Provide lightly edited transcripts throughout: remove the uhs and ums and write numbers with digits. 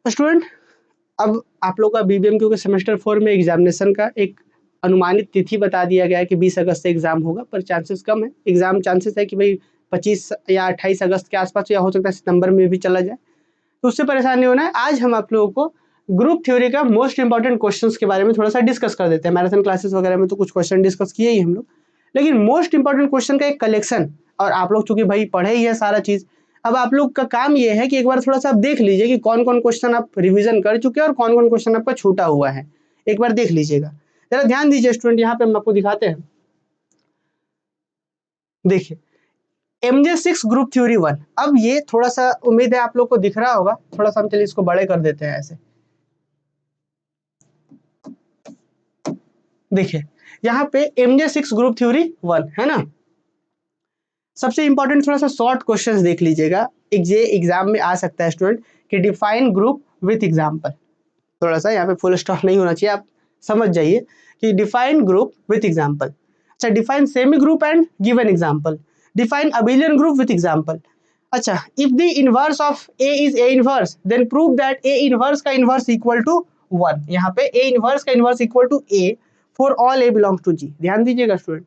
Student, अब आप लोग का बीबीएमक्यू के सेमेस्टर 4 में एग्जामिनेशन का एक अनुमानित तिथि बता दिया गया है कि 20 अगस्त से एग्जाम होगा, पर चांसेस कम है। एग्जाम चांसेस है कि भाई 25 या 28 अगस्त के आसपास, या हो सकता है सितंबर में भी चला जाए, तो उससे परेशान नहीं होना है। आज हम आप लोगों को ग्रुप थ्योरी का मोस्ट इंपॉर्टेंट क्वेश्चंस के बारे में थोड़ा सा डिस्कस कर देते हैं। मैराथन क्लासेस वगैरह में तो कुछ क्वेश्चन डिस्कस किए ही हम लोग, लेकिन मोस्ट इंपॉर्टेंट क्वेश्चन का एक कलेक्शन, और आप लोग चूंकि भाई पढ़े ही है सारा चीज, अब आप लोग का काम ये है कि एक बार थोड़ा सा आप देख लीजिए कि कौन कौन क्वेश्चन आप रिवीजन कर चुके हैं और कौन कौन क्वेश्चन आपका छूटा हुआ है। एक बार देख लीजिएगा, जरा ध्यान दीजिए स्टूडेंट। यहाँ पे हम आपको दिखाते हैं, देखिए MJ6 ग्रुप थ्योरी 1। अब ये थोड़ा सा उम्मीद है आप लोग को दिख रहा होगा, थोड़ा सा हम चलिए इसको बड़े कर देते हैं ऐसे। देखिए यहाँ पे MJ6 ग्रुप थ्योरी 1 है ना। सबसे इंपॉर्टेंट थोड़ा सा शॉर्ट क्वेश्चंस देख लीजिएगा, ये एग्जाम में आ सकता है स्टूडेंट, कि डिफाइन ग्रुप विथ एग्जांपल। थोड़ा सा यहाँ पे फुल स्टॉप नहीं होना चाहिए, आप समझ जाइए कि डिफाइन ग्रुप विथ एग्जांपल। अच्छा, define semi group and give an example. Define abelian group with example. अच्छा, if the inverse of A is A inverse then prove that A inverse का इनवर्स इक्वल टू 1। यहाँ पे A inverse का inverse equal to A for all A belongs to G. ध्यान दीजिएगा student,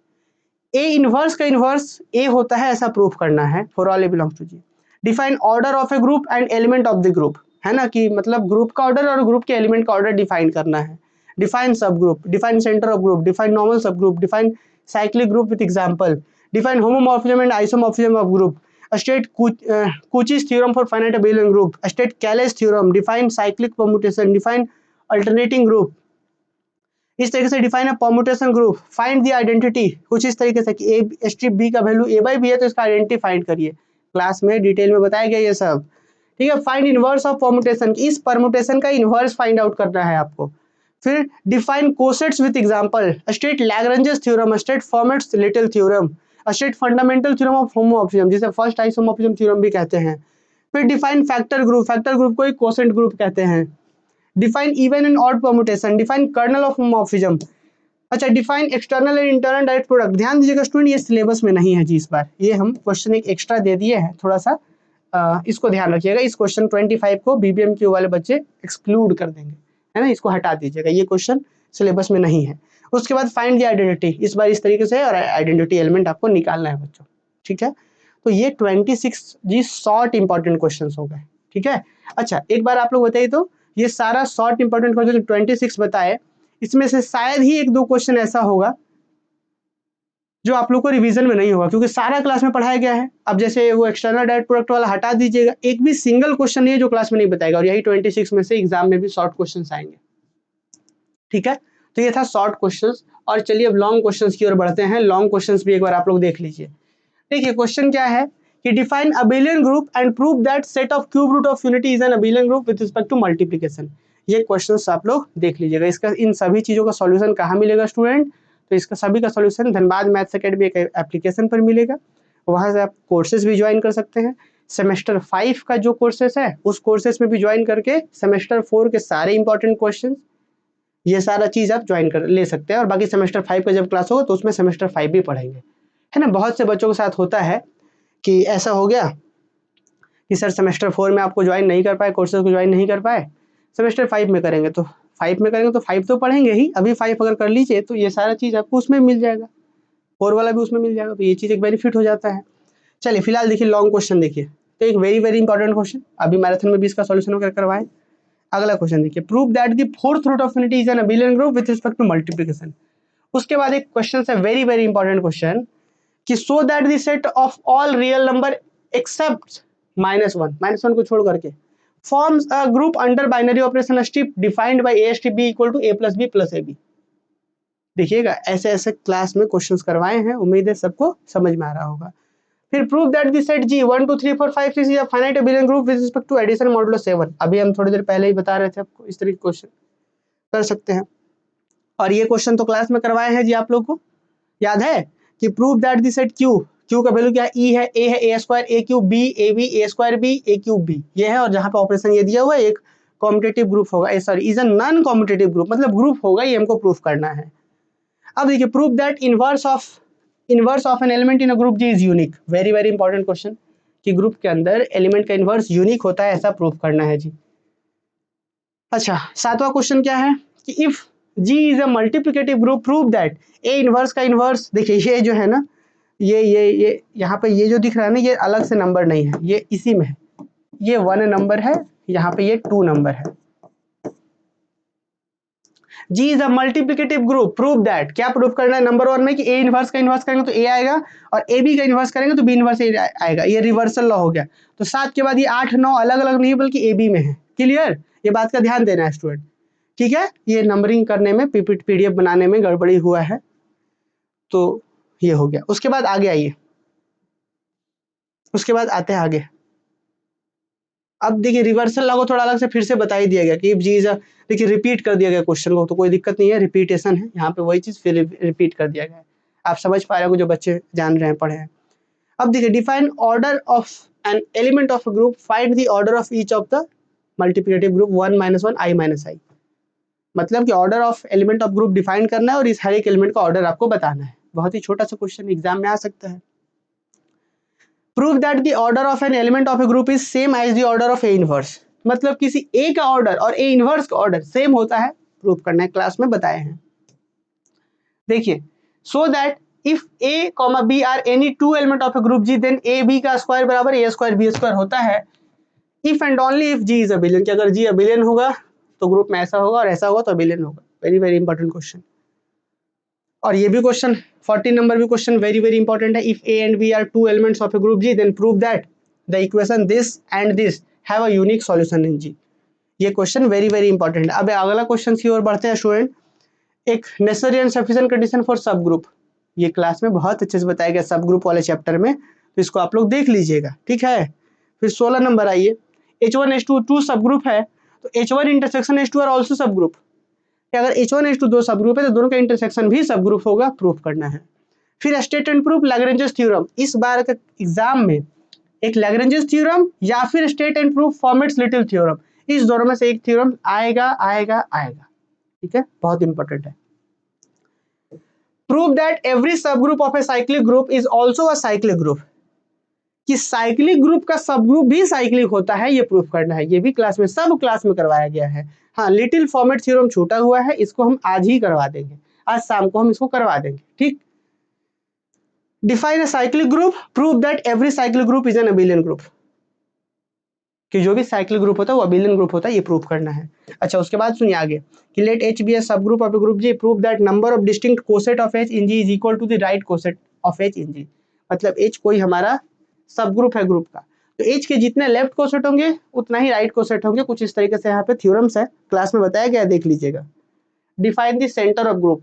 A inverse का inverse A होता है ऐसा प्रूफ करना है for all A belongs to G. Define order of a group and element of the group, है ना, कि मतलब ग्रुप का ऑर्डर और ग्रुप के एलिमेंट का ऑर्डर डिफाइन करना है। Define sub group, define centre of group, define normal सब group, define cyclic group with example, define homomorphism and isomorphism of group, state Cauchy's theorem for finite abelian group, state Calais theorem, define cyclic permutation, define alternating group, इस तरीके से define a permutation group, find the identity, कुछ इस तरीके से कि ए strip B का value A by B है तो इसका आइडेंटिटी फाइंड करिए। क्लास में डिटेल में बताया गया ये सब, ठीक है। फाइंड इनवर्स ऑफ परम्यूटेशन, इस परम्यूटेशन का इनवर्स फाइंड आउट करना है आपको। फिर define cosets with example, state Lagrange's theorem, state formats little theorem, state fundamental theorem of homomorphism, जिसे फर्स्ट आइसोमॉर्फिज्म थ्योरम भी कहते हैं। फिर define factor group, factor group को एक कोसेंट ग्रुप कहते हैं। Define even and odd permutation, define kernel of homomorphism. अच्छा, define external and internal direct product. ध्यान दीजिएगा स्टूडेंट, ये सिलेबस में नहीं है जी, इस बार ये हम क्वेश्चन एक एक्स्ट्रा दे दिए हैं, थोड़ा सा इसको ध्यान रखिएगा। इस क्वेश्चन 25 को बीबीएमक्यू वाले बच्चे एक्सक्लूड कर देंगे, है ना, इसको हटा दीजिएगा, ये क्वेश्चन सिलेबस में नहीं है। उसके बाद फाइंड द आइडेंटिटी, इस बार इस तरीके से, और आइडेंटिटी एलिमेंट आपको निकालना है बच्चों, ठीक है। तो ये 26 जी शॉर्ट इंपॉर्टेंट क्वेश्चन हो गए, ठीक है। अच्छा, एक बार आप लोग बताइए तो ये सारा शॉर्ट इंपॉर्टेंट क्वेश्चन 26 बताए, इसमें से शायद ही एक दो क्वेश्चन ऐसा होगा जो आप लोग को रिवीजन में नहीं होगा, क्योंकि सारा क्लास में पढ़ाया गया है। अब जैसे वो एक्सटर्नल डायरेक्ट प्रोडक्ट वाला हटा दीजिएगा, एक भी सिंगल क्वेश्चन नहीं है जो क्लास में नहीं बताएगा, और यही 26 में से एग्जाम में भी शॉर्ट क्वेश्चन आएंगे, ठीक है। तो ये था शॉर्ट क्वेश्चन, और चलिए अब लॉन्ग क्वेश्चन की ओर बढ़ते हैं। लॉन्ग क्वेश्चन भी एक बार आप लोग देख लीजिए। देखिए क्वेश्चन क्या है कि define abelian group and prove that set of cube root of unity is an abelian group with respect to multiplication. ये क्वेश्चंस आप लोग देख लीजिएगा। इसका इन सभी चीजों का सॉल्यूशन कहाँ मिलेगा स्टूडेंट? तो इसका सभी का सॉल्यूशन धनबाद मैथ्स एकेडमी एक एप्लीकेशन पर मिलेगा, वहां से आप कोर्सेज भी ज्वाइन कर सकते हैं। सेमेस्टर 5 का जो कोर्सेज है उस कोर्सेज में भी ज्वाइन करके सेमेस्टर 4 के सारे इंपॉर्टेंट क्वेश्चन, ये सारा चीज आप ज्वाइन कर ले सकते हैं। और बाकी सेमेस्टर 5 का जब क्लास होगा तो उसमें सेमेस्टर 5 भी पढ़ेंगे, है ना। बहुत से बच्चों के साथ होता है कि ऐसा हो गया कि सर सेमेस्टर 4 में आपको ज्वाइन नहीं कर पाए, कोर्सेज को ज्वाइन नहीं कर पाए, सेमेस्टर 5 में करेंगे, तो 5 में करेंगे तो 5 तो पढ़ेंगे ही, अभी 5 अगर कर लीजिए तो ये सारा चीज़ आपको उसमें मिल जाएगा, 4 वाला भी उसमें मिल जाएगा, तो ये चीज़ एक बेनिफिट हो जाता है। चलिए फिलहाल देखिए लॉन्ग क्वेश्चन देखिए, तो एक वेरी वेरी इंपॉर्टेंट क्वेश्चन, अभी मैराथन में भी इसका सॉल्यूशन वगैरह करवाए। अगला क्वेश्चन देखिए, prove that the fourth root of unity is an abelian group with respect to multiplication. उसके बाद एक क्वेश्चन है वेरी वेरी इंपॉर्टेंट क्वेश्चन, कि so that the set of all real number except -1 को छोड़ करके forms a group under binary operation strip defined by a strip b equal to a plus b plus a b. देखिएगा ऐसे ऐसे class में questions करवाए हैं, उम्मीद है सबको समझ में आ रहा होगा। फिर prove that the set G 1 2 3 4 5 6 is a finite abelian group with respect to addition modulo 7। अभी हम थोड़ी देर पहले ही बता रहे थे आपको, इस तरीके क्वेश्चन कर सकते हैं। और ये क्वेश्चन तो क्लास में करवाए हैं जी, आप लोग को याद है कि prove that the set Q का वैल्यू क्या है, ई है, ए है, A square A cube B, A B A square B, A cube B, ये है। और जहां पे ऑपरेशन ये दिया हुआ है एक कॉम्पिटिटिव ग्रुप होगा, sorry is a non competitive group, मतलब ग्रुप होगा, ये हमको प्रूफ करना है। अब देखिए prove that inverse of an element in a group G is unique. Very very important question, कि ग्रुप के अंदर एलिमेंट का इनवर्स यूनिक होता है, ऐसा प्रूफ करना है जी। अच्छा, सातवां क्वेश्चन क्या है कि if G is a multiplicative group prove that A inverse का इनवर्स, देखिए ये जो है ना, ये यहाँ पे ये जो दिख रहा है ना, ये अलग से नंबर नहीं है, ये इसी में है, ये 1 नंबर है, यहाँ पे ये 2 नंबर है। G is a multiplicative group prove that, क्या प्रूव करना है नंबर 1 में कि A इनवर्स का इनवर्स करेंगे तो A आएगा, और AB का इनवर्स करेंगे तो B इनवर्स A आएगा, ये रिवर्सल लॉ हो गया। तो 7 के बाद ये 8 9 अलग अलग नहीं बल्कि AB में है। क्लियर, ये बात का ध्यान देना है स्टूडेंट, ठीक है। ये नंबरिंग करने में PDF बनाने में गड़बड़ी हुआ है, तो ये हो गया। उसके बाद आगे आइए, उसके बाद आते हैं आगे। अब देखिए रिवर्सल लॉ को थोड़ा अलग से फिर से बता ही दिया गया कि जी देखिए रिपीट कर दिया गया क्वेश्चन को, तो कोई दिक्कत नहीं है, रिपीटेशन है यहाँ पे, वही चीज फिर रिपीट कर दिया गया है। आप समझ पा रहे हो जो बच्चे जान रहे हैं, पढ़े हैं। अब देखिए define order of an element of a group, find the order of each of the multiplicative group 1 - 1 i - i। मतलब कि order of element of group define करना है और इस हर एक एलिमेंट का ऑर्डर आपको बताना है। बहुत ही छोटा सा क्वेश्चन एग्जाम में आ सकता है। Prove that the order of an element of a group is same as the order of a inverse, मतलब किसी ए का ऑर्डर और ए इनवर्स का ऑर्डर सेम होता है, प्रूव करना है, क्लास में बताए हैं। देखिए, so that if a comma b are any two element of a group G, then a b का स्क्वायर बराबर ए स्क्वायर बी स्क्वायर होता है। If and only if G is abelian, कि अगर जी अबिलियन होगा तो ग्रुप में ऐसा होगा और ऐसा होगा तो अबिलियन होगा। Very very important question. और ये भी क्वेश्चन 14 नंबर भी क्वेश्चन वेरी वेरी इंपॉर्टेंट है। If A and B are two elements of a group G, then prove that the equation this and this have a unique solution in G. ये question very very important है। अब अगला question की ओर बढ़ते हैं student. एक necessary and sufficient condition for सब group, ये क्लास में बहुत अच्छे से बताया गया सब ग्रुप वाले चैप्टर में, तो इसको आप लोग देख लीजिएगा, ठीक है। फिर 16 नंबर आइए, H1 H2 टू सब ग्रुप है, तो H1 intersection H2 are also subgroup. अगर H1 H2 दो सब ग्रुप है तो दोनों का इंटरसेक्शन भी सब ग्रुप होगा, प्रूफ करना है। फिर state and proof Lagrange's theorem, इस बार का एग्जाम में एक लैग्रेंजेस थ्योरम या फिर state and proof formats little theorem, इस दोनों में से एक थ्योरम आएगा आएगा आएगा, ठीक है, बहुत इंपॉर्टेंट है। प्रूव दैट एवरी सब group of a cyclic group is also a cyclic group, कि साइक्लिक ग्रुप का सब ग्रुप भी साइक्लिक होता है, ये प्रूफ करना है। ये भी क्लास में सब क्लास में करवाया गया है। हाँ, लिटिल फॉर्मेट थ्योरम छूटा हुआ है, इसको हम आज ही करवा देंगे, आज शाम को हम इसको करवा देंगे, ठीक। Define a cyclic group, prove that every cyclic group is an abelian group, कि जो भी साइक्लिक ग्रुप होता है वो अबिलियन ग्रुप होता है, ये प्रूफ करना है। अच्छा, उसके बाद सुनिए आगे कि लेट एच बी ए सब group of a group G, prove that number of distinct coset of H in G is equal to the right coset of H in G. मतलब एच कोई हमारा सब ग्रुप है group का, तो H के जितने लेफ्ट कोसेट होंगे उतना ही राइट कोसेट होंगे। कुछ इस तरीके से यहाँ पे थ्योरम्स है, क्लास में बताया गया है, देख लीजिएगा। Define the centre of group,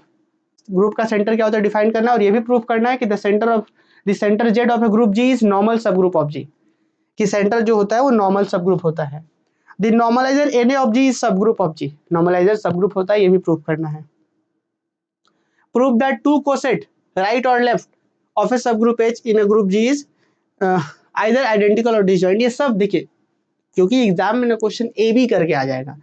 group का सेंटर क्या होता है डिफाइन करना, और ये भी प्रूफ करना है कि the centre Z of a group G is normal सब ग्रुप ऑफ जी, कि सेंटर जो होता है वो नॉर्मल सब ग्रुप होता है। The normalizer N of G is सब group of G, normalizer subgroup होता है, ये भी प्रूफ करना है। Prove that two coset right और लेफ्ट ऑफ ए सब group H in a group G is either identical और डिसजॉइंट। ये सब देखिए, क्योंकि एग्जाम में क्वेश्चन ए बी करके आ जाएगा,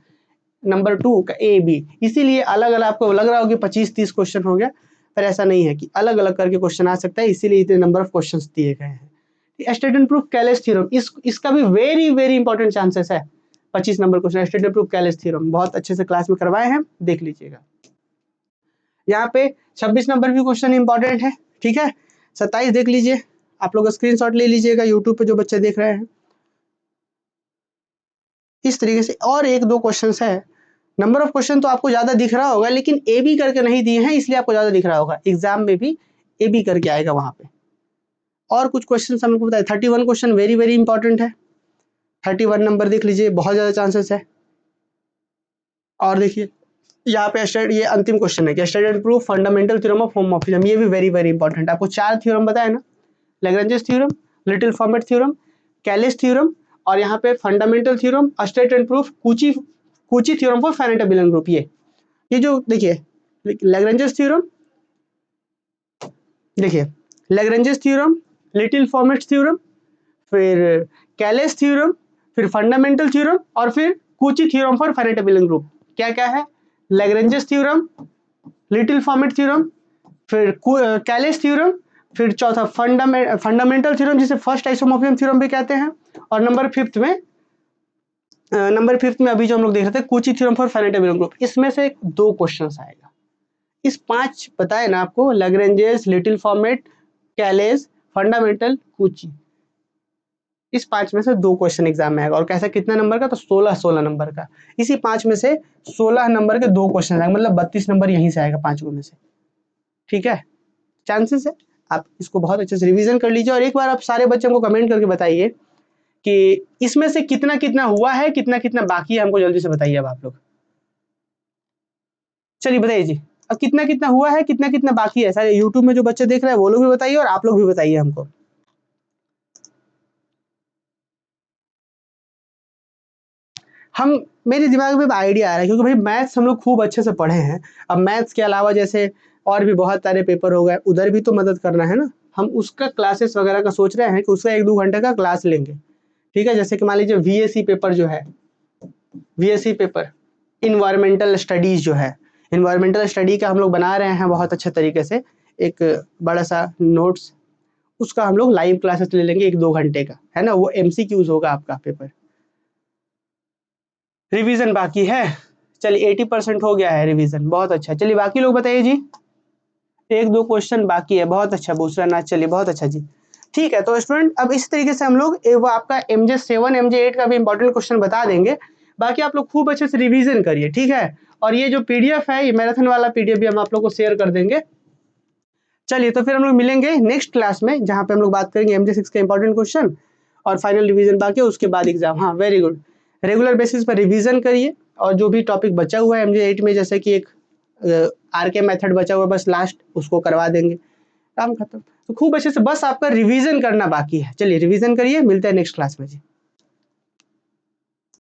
नंबर 2 का ए बी, इसीलिए अलग अलग आपको लग रहा हो कि 25-30 क्वेश्चन हो गया, पर ऐसा नहीं है, कि अलग अलग करके क्वेश्चन आ सकता है, इसीलिए इतने नंबर ऑफ क्वेश्चंस दिए गए हैं। State and proof Cayley's theorem, इसका भी वेरी वेरी इंपॉर्टेंट चांसेस है। 25 नंबर question state and proof Cayley's theorem, बहुत अच्छे से क्लास में करवाए हैं, देख लीजिएगा। यहाँ पे 26 नंबर भी क्वेश्चन इंपॉर्टेंट है, ठीक है। 27 देख लीजिए, आप लोग स्क्रीनशॉट ले लीजिएगा यूट्यूब पे जो बच्चे देख रहे हैं, इस तरीके से। और एक दो क्वेश्चन है, नंबर ऑफ क्वेश्चन तो आपको ज्यादा दिख रहा होगा, लेकिन ए बी करके नहीं दिए हैं, इसलिए आपको ज्यादा दिख रहा होगा, एग्जाम में भी ए बी करके आएगा वहां पे। और कुछ क्वेश्चन हमको बताए, 31 क्वेश्चन वेरी वेरी इंपॉर्टेंट है, 31 नंबर देख लीजिए, बहुत ज्यादा चांसेस है। और देखिए यहाँ पे ये अंतिम क्वेश्चन है कि state and proof fundamental theorem of homomorphism, ये भी वेरी वेरी इंपॉर्टेंट है। आपको 4 थ्योरम बताया ना, Lagrange's theorem, little Fermat theorem, Cayley's theorem, और यहाँ पे fundamental theorem, state and proof, Cauchy theorem for finite abelian group. ये जो देखिए लैग्रेंजेस थ्योरम, देखिए Lagrange's theorem, little Fermat theorem, फिर कैलेस थ्योरम, फिर फंडामेंटल थ्योरम, और फिर Cauchy theorem for finite abelian group. क्या क्या है, Lagrange's theorem, little Fermat theorem, फिर कैलेस थ्योरम, फिर चौथा फंडामेंटल थ्योरम जिसे फर्स्ट आइसोमॉर्फिज्म थ्योरम भी कहते हैं, और नंबर 5 में नंबर 5 में अभी जो हम लोग देख रहे थे Cauchy theorem for finite element group, इसमें से 2 क्वेश्चंस आएगा। इस 5 बताए ना आपको, लैग्रेंजेस, लिटिल फॉर्मेट, कैलेज, फंडामेंटल, कूची, इस 5 में से 2 क्वेश्चन एग्जाम में आएगा। और कैसा कितना नंबर का, तो 16 नंबर का। इसी 5 में से 16 नंबर के 2 क्वेश्चन आएंगे, मतलब 32 नंबर यहीं से आएगा 5 में से। ठीक है, चांसेस है। आप इसको बहुत अच्छे से रिवीजन कर लीजिए और एक बार आप सारे बच्चों को कमेंट करके बताइए कि इसमें से कितना कितना हुआ है, कितना कितना बाकी है, हमको जल्दी से बताइए अब आप लोग। चलिए बताइए जी, अब कितना कितना हुआ है, कितना कितना बाकी है। सारे यूट्यूब में जो बच्चे देख रहे हैं वो लोग भी बताइए और आप लोग भी बताइए हमको। हम मेरे दिमाग में आइडिया आ रहा है क्योंकि भाई मैथ्स हम लोग खूब अच्छे से पढ़े हैं। अब मैथ्स के अलावा जैसे और भी बहुत सारे पेपर हो गए, उधर भी तो मदद करना है ना। हम उसका क्लासेस वगैरह का सोच रहे हैं कि उसका 1-2 घंटे का क्लास लेंगे। ठीक है, जैसे कि मान लीजिए वीएससी पेपर जो है, वीएससी पेपर इन्वायरमेंटल स्टडीज जो है, इन्वायरमेंटल स्टडी का हम लोग बना रहे हैं बहुत अच्छे तरीके से एक बड़ा सा नोट्स। उसका हम लोग लाइव क्लासेस ले लेंगे 1-2 घंटे का, है ना। वो एमसीक्यूज होगा आपका पेपर। रिवीजन बाकी है, चलिए 80% हो गया है रिवीजन, बहुत अच्छा। चलिए बाकी लोग बताइए जी। 1-2 क्वेश्चन बाकी है, बहुत अच्छा दूसरा नाच, चलिए बहुत अच्छा जी। ठीक है, तो स्टूडेंट अब इस तरीके से हम लोग वो आपका MJ7 MJ8 का भी इंपॉर्टेंट क्वेश्चन बता देंगे। बाकी आप लोग खूब अच्छे से रिवीजन करिए, ठीक है। और ये जो पीडीएफ है, ये मैराथन वाला पीडीएफ भी हम आप लोग को शेयर कर देंगे। चलिए तो फिर हम लोग मिलेंगे नेक्स्ट क्लास में, जहाँ पे हम लोग बात करेंगे MJ6 का इंपॉर्टेंट क्वेश्चन और फाइनल रिवीजन बाकी है, उसके बाद एग्जाम। हाँ वेरी गुड, रेगुलर बेसिस पर रिवीजन करिए और जो भी टॉपिक बचा हुआ है MJ8 में, जैसे कि एक आरके मेथड बचा हुआ है बस लास्ट, उसको करवा देंगे, काम खत्म। तो खूब अच्छे से बस आपका रिवीजन करना बाकी है। चलिए रिवीजन करिए, मिलते हैं नेक्स्ट क्लास में जी।